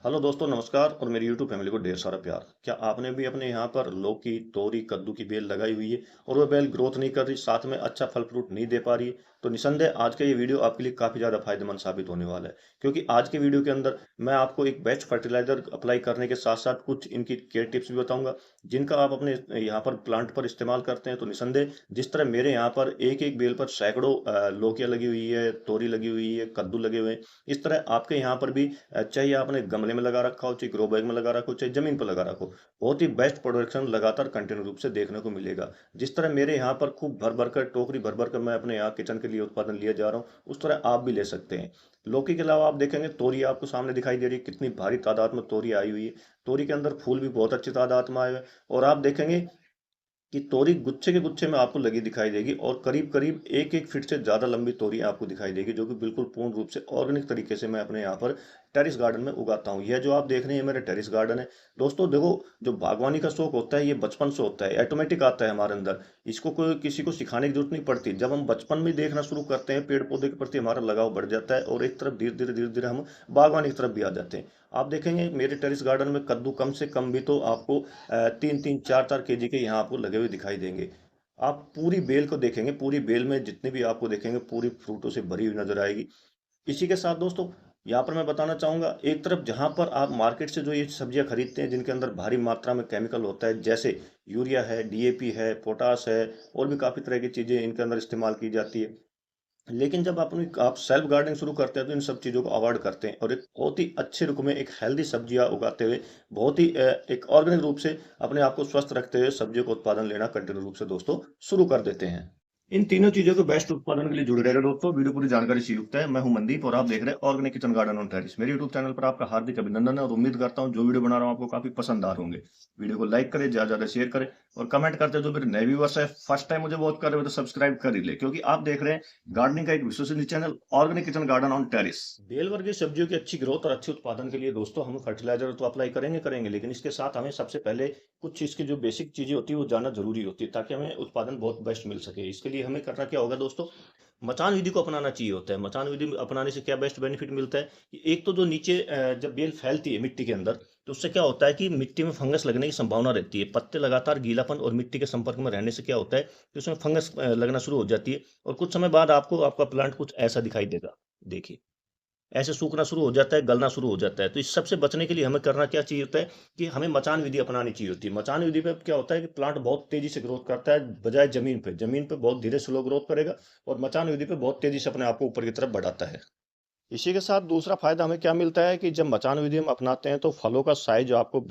Hello दोस्तों, नमस्कार और मेरी यूट्यूब फैमिली को ढेर सारा प्यार। क्या आपने भी अपने यहाँ पर लौकी, तोरी, कद्दू की बेल लगाई हुई है और वह बेल ग्रोथ नहीं कर रही, साथ में अच्छा फल फ्रूट नहीं दे पा रही है? तो निसंदेह आज का ये वीडियो आपके लिए काफ़ी ज़्यादा फायदेमंद साबित होने वाला है, क्योंकि आज के वीडियो के अंदर मैं आपको एक बेस्ट फर्टिलाइजर अप्लाई करने के साथ साथ कुछ इनकी केयर टिप्स भी बताऊंगा, जिनका आप अपने यहाँ पर प्लांट पर इस्तेमाल करते हैं। तो निसंदेह जिस तरह मेरे यहाँ पर एक एक बेल पर सैकड़ों लौकियाँ लगी हुई है, तोरी लगी हुई है, कद्दू लगे हुए हैं, इस तरह आपके यहाँ पर भी चाहे आपने गमले में लगा रखा हो, चाहे ग्रो बैग में लगा रखा हो, चाहे जमीन पर लगा रखो, बहुत ही बेस्ट प्रोडक्शन लगातार कंटिन्यू रूप से देखने को मिलेगा। जिस तरह मेरे यहाँ पर खूब भर भर कर, टोकरी भर भर कर मैं अपने यहाँ किचन के लिए उत्पादन लिया जा रहा हूँ, उस तरह आप भी ले सकते हैं। लौकी के अलावा आप देखेंगे तोरी आपको सामने दिखाई दे रही है, कितनी भारी तादाद में तोरी आई हुई है। तोरी के अंदर फूल भी बहुत अच्छी तादाद में आए हुए हैं। और आप देखेंगे कि तोरी गुच्छे के गुच्छे में आपको लगी दिखाई देगी और करीब करीब एक एक फीट से ज्यादा लंबी तोरी आपको दिखाई देगी, जो कि बिल्कुल पूर्ण रूप से ऑर्गेनिक तरीके से मैं अपने यहाँ पर टेरिस गार्डन में उगाता हूँ। यह जो आप देख रहे हैं मेरा टेरिस गार्डन है। दोस्तों देखो, जो बागवानी का शौक होता है ये बचपन से होता है, ऑटोमेटिक आता है हमारे अंदर। इसको कोई किसी को सिखाने की जरूरत नहीं पड़ती। जब हम बचपन में देखना शुरू करते हैं, पेड़ पौधे के प्रति हमारा लगाव बढ़ जाता है और एक तरफ धीरे धीरे हम बागवानी की तरफ भी आ जाते हैं। आप देखेंगे मेरे टेरिस गार्डन में कद्दू कम से कम भी तो आपको 3-3, 4-4 केजी के यहाँ आपको लगे हुए दिखाई देंगे। आप पूरी बेल को देखेंगे, पूरी बेल में जितने भी आपको देखेंगे पूरी फ्रूटों से भरी हुई नजर आएगी। इसी के साथ दोस्तों, यहाँ पर मैं बताना चाहूंगा, एक तरफ जहां पर आप मार्केट से जो ये सब्जियां खरीदते हैं जिनके अंदर भारी मात्रा में केमिकल होता है, जैसे यूरिया है, डीएपी है, पोटास है, और भी काफी तरह की चीजें इनके अंदर इस्तेमाल की जाती है। लेकिन जब आप सेल्फ गार्डनिंग शुरू करते हैं तो इन सब चीज़ों को अवॉइड करते हैं और एक बहुत ही अच्छे रुख में एक हेल्दी सब्जियां उगाते हुए, बहुत ही एक ऑर्गेनिक रूप से अपने आप को स्वस्थ रखते हुए सब्जियों का उत्पादन लेना कंटिन्यू रूप से दोस्तों शुरू कर देते हैं। इन तीनों चीजों के बेस्ट उत्पादन के लिए जुड़े रहेगा दोस्तों। वीडियो पूरी जानकारी से युक्त है। मैं हूं मनदीप और आप देख रहे हैं organic kitchen garden on terrace. मेरे यूट्यूब चैनल पर आपका हार्दिक अभिनंदन है और उम्मीद करता हूं जो वीडियो बना रहा हूं आपको काफी पसंद आ रहे होंगे। वीडियो को लाइक करें, ज्यादा ज्यादा शेयर करें और कमेंट करते हैं। जो मेरे नए व्यूअर्स है, फर्स्ट टाइम मुझे वॉच कर रहे हो तो सब्सक्राइब कर ही ले, क्योंकि आप देख रहे हैं गार्डनिंग का एक विश्वसनीय channel organic kitchen garden on terrace. बेल वर्गीय सब्जियों की अच्छी ग्रोथ और अच्छे उत्पादन के लिए दोस्तों हम फर्टिलाइजर तो अप्लाई करेंगे, लेकिन इसके साथ हमें सबसे पहले कुछ इसकी जो बेसिक चीजें होती है वो जानना जरूरी होती है, ताकि हमें उत्पादन बहुत बेस्ट मिल सके। इसके लिए हमें करना क्या होगा दोस्तों, मचान विधि को अपनाना चाहिए होता है। मचान विधि अपनाने से क्या बेस्ट बेनिफिट मिलता है कि एक तो जो नीचे जब बेल फैलती है मिट्टी के अंदर, तो उससे क्या होता है कि मिट्टी में फंगस लगने की संभावना रहती है। पत्ते लगातार गीलापन और मिट्टी के संपर्क में रहने से क्या होता है कि उसमें फंगस लगना शुरू हो जाती है और कुछ समय बाद आपको आपका प्लांट कुछ ऐसा दिखाई देगा। देखिए, ऐसे सूखना शुरू हो जाता है, गलना शुरू हो जाता है। तो इस सबसे बचने के लिए हमें करना क्या चाहिए होता है कि हमें मचान विधि अपनानी चाहिए होती है। मचान विधि पे क्या होता है कि प्लांट बहुत तेजी से ग्रोथ करता है, बजाय जमीन पे बहुत धीरे स्लो ग्रोथ करेगा और मचान विधि पे बहुत तेजी से अपने आप को ऊपर की तरफ बढ़ाता है। इसी के साथ दूसरा फायदा हमें क्या मिलता है कि जब मचान विधि हम अपनाते हैं तो फलों का साइज आपको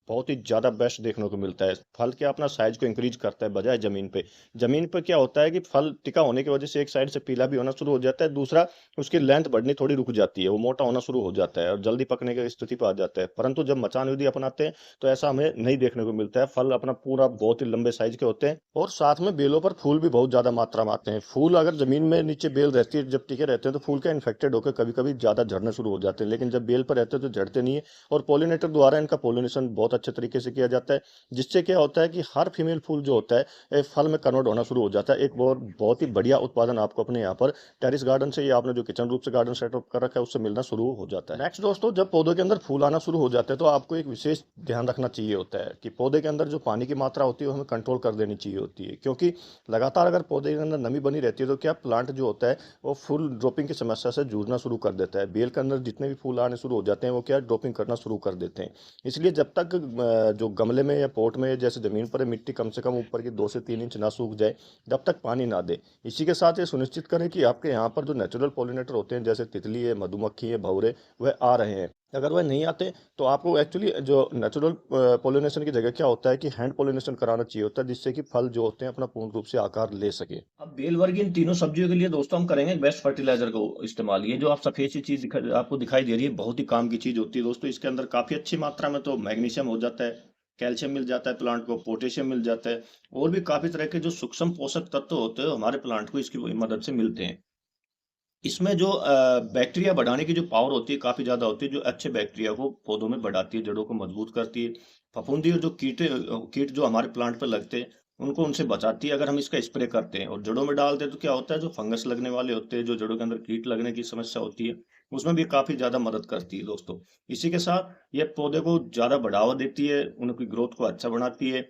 बहुत ही ज़्यादा बेस्ट देखने को मिलता है। फल क्या अपना साइज को इंक्रीज करता है बजाय ज़मीन पे। ज़मीन पे क्या होता है कि फल टिका होने की वजह से एक साइड से पीला भी होना शुरू हो जाता है, दूसरा उसकी लेंथ बढ़नी थोड़ी रुक जाती है, वो मोटा होना शुरू हो जाता है और जल्दी पकने की स्थिति पर आ जाता है। परंतु जब मचान विधि अपनाते हैं तो ऐसा हमें नहीं देखने को मिलता है। फल अपना पूरा बहुत ही लंबे साइज के होते हैं और साथ में बेलों पर फूल भी बहुत ज़्यादा मात्रा में आते हैं। फूल अगर ज़मीन में नीचे बेल रहती है, जब टिके रहते हैं तो फूल क्या इन्फेक्टेड होकर कभी कभी ज़्यादा झड़ने शुरू हो जाते हैं, लेकिन जब बेल पर रहते हैं तो झड़ते नहीं है और पॉलिनेटर द्वारा इनका पॉलिनेशन बहुत अच्छे तरीके से किया जाता है, जिससे क्या होता है कि हर फीमेल फूल जो होता है फल में कन्वर्ट होना शुरू हो जाता है। एक बहुत ही बढ़िया उत्पादन आपको अपने यहाँ पर टेरिस गार्डन से या आपने जो किचन रूप से गार्डन सेटअप कर रखा है उससे मिलना शुरू हो जाता है। नेक्स्ट दोस्तों, जब पौधों के अंदर फूल आना शुरू हो जाते हैं तो आपको एक विशेष ध्यान रखना चाहिए होता है कि पौधे के अंदर जो पानी की मात्रा होती है वो हमें कंट्रोल कर देनी चाहिए होती है, क्योंकि लगातार अगर पौधे के अंदर नमी बनी रहती है तो क्या प्लांट जो होता है वो फुल ड्रॉपिंग की समस्या से जूझना शुरू कर देता है। बेल के अंदर जितने भी फूल आने शुरू हो जाते हैं वो क्या ड्रॉपिंग करना शुरू कर देते हैं। इसलिए जब तक जो गमले में या पॉट में जैसे ज़मीन पर है, मिट्टी कम से कम ऊपर की 2 से 3 इंच ना सूख जाए, जब तक पानी ना दे। इसी के साथ ये सुनिश्चित करें कि आपके यहाँ पर जो नेचुरल पॉलिनेटर होते हैं जैसे तितली है, मधुमक्खी है, भंवरे, वह आ रहे हैं। अगर वह नहीं आते तो आपको एक्चुअली जो नेचुरल पॉलिनेशन की जगह क्या होता है कि हैंड पॉलिनेशन कराना चाहिए होता है, जिससे कि फल जो होते हैं अपना पूर्ण रूप से आकार ले सके। अब बेल वर्गीय इन तीनों सब्जियों के लिए दोस्तों हम करेंगे बेस्ट फर्टिलाइजर को इस्तेमाल। ये जो आप सफेद सी चीज आपको दिखाई दे रही है, बहुत ही काम की चीज होती है दोस्तों। इसके अंदर काफी अच्छी मात्रा में तो मैग्नीशियम हो जाता है, कैल्शियम मिल जाता है प्लांट को, पोटेशियम मिल जाता है और भी काफी तरह के जो सूक्ष्म पोषक तत्व होते हैं हमारे प्लांट को इसकी मदद से मिलते हैं। इसमें जो बैक्टीरिया बढ़ाने की जो पावर होती है काफी ज्यादा होती है, जो अच्छे बैक्टीरिया को पौधों में बढ़ाती है, जड़ों को मजबूत करती है। फफूंदी और जो कीट जो हमारे प्लांट पर लगते हैं उनको उनसे बचाती है अगर हम इसका स्प्रे करते हैं। और जड़ों में डालते हैं तो क्या होता है, जो फंगस लगने वाले होते हैं, जो जड़ों के अंदर कीट लगने की समस्या होती है, उसमें भी काफ़ी ज़्यादा मदद करती है दोस्तों। इसी के साथ ये पौधे को ज़्यादा बढ़ावा देती है, उनकी ग्रोथ को अच्छा बनाती है।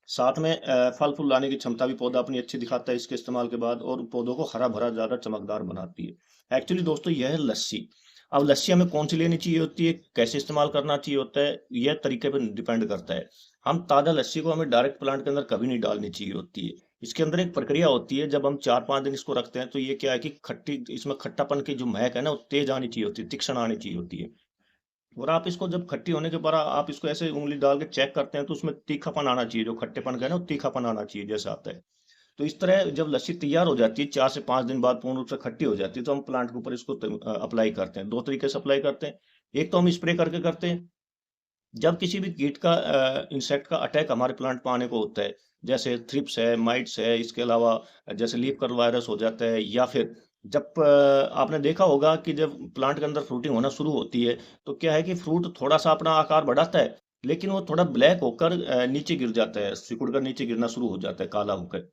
साथ में फल-फूल लाने की क्षमता भी पौधा अपनी अच्छी दिखाता है इसके इस्तेमाल के बाद, और पौधों को हरा-भरा ज़्यादा चमकदार बनाती है। एक्चुअली दोस्तों यह है लस्सी। अब लस्सी हमें कौन-सी लेनी चाहिए होती है, कैसे इस्तेमाल करना चाहिए होता है, यह तरीके पे डिपेंड करता है। हम ताज़ा लस्सी को हमें डायरेक्ट प्लांट के अंदर कभी नहीं डालनी चाहिए होती है। इसके अंदर एक प्रक्रिया होती है, जब हम 4-5 दिन इसको रखते हैं तो ये क्या है कि खट्टी इसमें खट्टापन की जो महक है ना, वो तेज़ आनी चाहिए होती है, तीक्ष्ण आनी चाहिए होती है। और आप इसको जब खट्टी होने के बाद आप इसको ऐसे उँगली डाल के चेक करते हैं तो उसमें तीखापन आना चाहिए, जो खट्टेपन का है ना वो तीखापन आना चाहिए जैसे आता है। तो इस तरह जब लस्सी तैयार हो जाती है 4 से 5 दिन बाद पूर्ण रूप से खट्टी हो जाती है, तो हम प्लांट के ऊपर इसको अप्लाई करते हैं। 2 तरीके से अप्लाई करते हैं। एक तो हम स्प्रे करके करते हैं, जब किसी भी कीट का इंसेक्ट का अटैक हमारे प्लांट पे आने को होता है, जैसे थ्रिप्स है, माइट्स है, इसके अलावा जैसे लीफ कर्ल वायरस हो जाता है, या फिर जब आपने देखा होगा कि जब प्लांट के अंदर फ्रूटिंग होना शुरू होती है, तो क्या है कि फ्रूट थोड़ा-सा अपना आकार बढ़ाता है, लेकिन वो थोड़ा ब्लैक होकर नीचे गिर जाता है, सिकुड़ कर नीचे गिरना शुरू हो जाता है, काला होकर।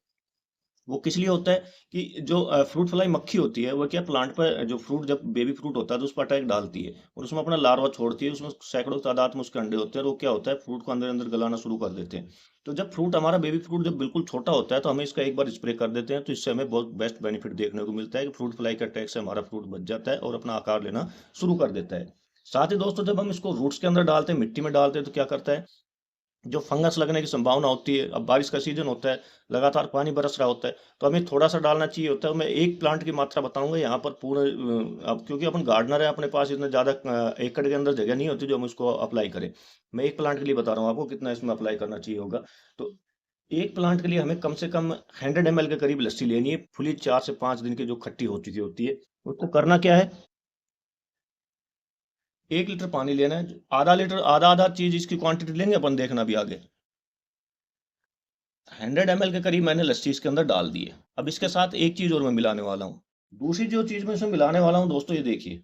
वो किस लिए होता है कि जो फ्रूट फ्लाई मक्खी होती है, वो क्या प्लांट पर जो फ्रूट जब बेबी फ्रूट होता है तो उस पर अटैक डालती है और उसमें अपना लार्वा छोड़ती है, उसमें सैकड़ों तादाद में उसके अंडे होते हैं और वो क्या होता है फ्रूट को अंदर अंदर गलाना शुरू कर देते हैं। तो जब फ्रूट हमारा बेबी फ्रूट जब बिल्कुल छोटा होता है तो हमें इसका एक बार स्प्रे कर देते हैं, तो इससे हमें बहुत बेस्ट बेनिफिट देखने को मिलता है कि फ्रूट फ्लाई के अटैक से हमारा फ्रूट बच जाता है और अपना आकार लेना शुरू कर देता है। साथ ही दोस्तों जब हम इसको रूट्स के अंदर डालते हैं, मिट्टी में डालते हैं, तो क्या करता है, जो फंगस लगने की संभावना होती है, अब बारिश का सीजन होता है, लगातार पानी बरस रहा होता है, तो हमें थोड़ा-सा डालना चाहिए होता है। मैं एक प्लांट की मात्रा बताऊँगा यहाँ पर पूर्ण अब क्योंकि अपन गार्डनर है, अपने पास इतना ज़्यादा एकड़ के अंदर जगह नहीं होती जो हम उसको अप्लाई करें। मैं एक प्लांट के लिए बता रहा हूँ आपको कितना इसमें अप्लाई करना चाहिए होगा। तो एक प्लांट के लिए हमें कम से कम 100 एमएल के करीब लस्सी लेनी है, फुली 4 से 5 दिन की जो खट्टी हो चुकी होती है। उसको करना क्या है, 1 लीटर पानी लेना है, आधा लीटर आधा-आधा चीज़ इसकी क्वांटिटी लेंगे अपन, देखना भी आगे। 100 एमएल के करीब मैंने लस्सी इसके अंदर डाल दी है। अब इसके साथ एक चीज़ और मैं मिलाने वाला हूँ। दूसरी जो चीज़ मैं इसमें मिलाने वाला हूँ दोस्तों, ये देखिए।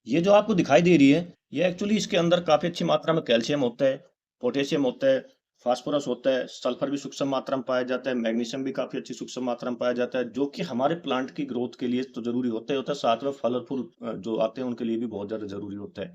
ये जो आपको दिखाई दे रही है, ये एक्चुअली इसके अंदर काफ़ी अच्छी मात्रा में कैल्शियम होता है, पोटेशियम होता है, फास्फोरस होता है, सल्फर भी सूक्ष्म मात्रा में पाया जाता है, मैग्नीशियम भी काफ़ी अच्छी सूक्ष्म मात्रा में पाया जाता है, जो कि हमारे प्लांट की ग्रोथ के लिए तो ज़रूरी होता ही होता है, साथ में फल और फूल जो आते हैं उनके लिए भी बहुत ज़्यादा ज़रूरी होता है।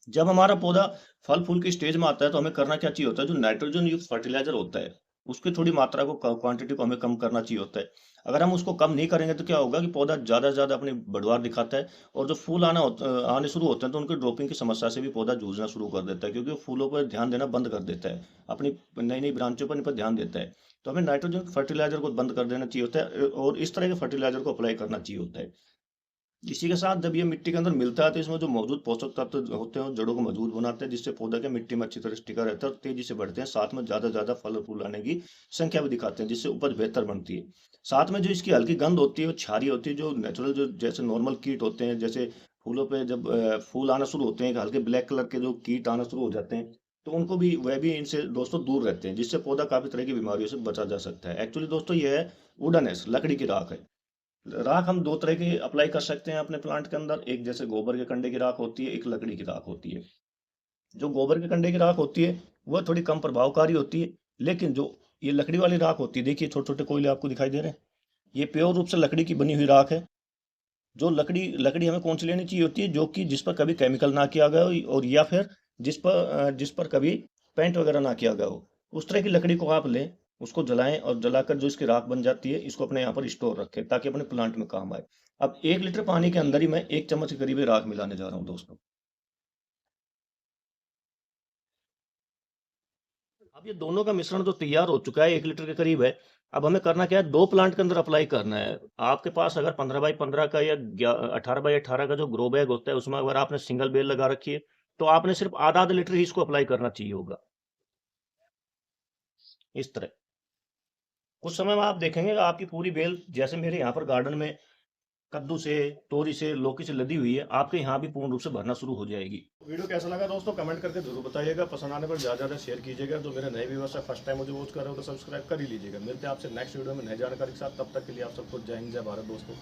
जब हमारा पौधा फल-फूल की स्टेज में आता है, तो हमें करना क्या चाहिए होता है, जो नाइट्रोजन युक्त फर्टिलाइज़र होता है, उसकी थोड़ी मात्रा को क्वांटिटी को हमें कम करना चाहिए होता है। अगर हम उसको कम नहीं करेंगे, तो क्या होगा कि पौधा ज़्यादा से ज़्यादा अपनी बढ़वार दिखाता है और जो फूल आने शुरू होते हैं, तो उनकी ड्रॉपिंग की समस्या से भी पौधा जूझना शुरू कर देता है, क्योंकि वो फूलों पर ध्यान देना बंद कर देता है, अपनी नई-नई ब्रांचों पर इन पर ध्यान देता है। तो हमें नाइट्रोजन फर्टिलाइज़र को बंद कर देना चाहिए होता है और इस तरह के फर्टिलाइज़र को अप्लाई करना चाहिए होता है। इसी के साथ जब ये मिट्टी के अंदर मिलता है, तो इसमें जो मौजूद पोषक तत्व होते हैं वो जड़ों को मजबूत बनाते हैं, जिससे पौधा क्या मिट्टी में अच्छी तरह से टिका रहता है और तेजी से बढ़ते हैं। साथ में ज़्यादा ज़्यादा फल और फूल आने की संख्या भी दिखाते हैं, जिससे उपज बेहतर बनती है। साथ में जो इसकी हल्की गंध होती है, वो क्षारीय होती है, जो नेचुरल जो जैसे नॉर्मल कीट होते हैं, जैसे फूलों पे जब फूल आना शुरू होते हैं, हल्के ब्लैक कलर के जो कीट आना शुरू हो जाते हैं, तो उनको भी वह भी इनसे दोस्तों दूर रहते हैं, जिससे पौधा काफ़ी तरह की बीमारियों से बचा जा सकता है। एक्चुअली दोस्तों ये है वुडन एश, लकड़ी की राख है। राख हम 2 तरह की अप्लाई कर सकते हैं अपने प्लांट के अंदर। एक जैसे गोबर के कंडे की राख होती है, एक लकड़ी की राख होती है। जो गोबर के कंडे की राख होती है, वह थोड़ी कम प्रभावकारी होती है, लेकिन जो ये लकड़ी वाली राख होती है, देखिए छोटे-छोटे कोयले आपको दिखाई दे रहे हैं। ये प्योर रूप से लकड़ी की बनी हुई राख है। जो लकड़ी लकड़ी हमें कौन-सी लेनी चाहिए होती है, जो कि जिस पर कभी केमिकल ना किया गया हो और या फिर जिस पर कभी पेंट वगैरह ना किया गया हो। उस तरह की लकड़ी को आप लें, उसको जलाएँ और जलाकर जो इसकी राख बन जाती है, इसको अपने यहाँ पर स्टोर रखें ताकि अपने प्लांट में काम आए। अब 1 लीटर पानी के अंदर ही मैं 1 चम्मच के करीब ही राख मिलाने जा रहा हूँ दोस्तों। अब ये दोनों का मिश्रण जो तैयार हो चुका है, 1 लीटर के करीब है। अब हमें करना क्या है, 2 प्लांट के अंदर अप्लाई करना है। आपके पास अगर 15 बाई 15 का या 18 बाई 18 का जो ग्रो बैग होता है, उसमें अगर आपने सिंगल बेल लगा रखी है, तो आपने सिर्फ आधा-आधा लीटर ही इसको अप्लाई करना चाहिए होगा, इस तरह। कुछ समय में आप देखेंगे कि आपकी पूरी बेल, जैसे मेरे यहाँ पर गार्डन में कद्दू से, तोरी से, लौकी से लदी हुई है, आपके यहाँ भी पूर्ण रूप से भरना शुरू हो जाएगी। वीडियो कैसा लगा दोस्तों, कमेंट करके जरूर बताइएगा। पसंद आने पर ज़्यादा ज़्यादा शेयर कीजिएगा। जो मेरे नए व्यूअर्स है, फर्स्ट टाइम मुझे वॉच कर रहे हो तो सब्सक्राइब कर ही लीजिएगा। मिलते हैं आपसे नेक्स्ट वीडियो में नए जानकारी के साथ। तब तक के लिए आप सबको जय हिंद, जय भारत दोस्तों।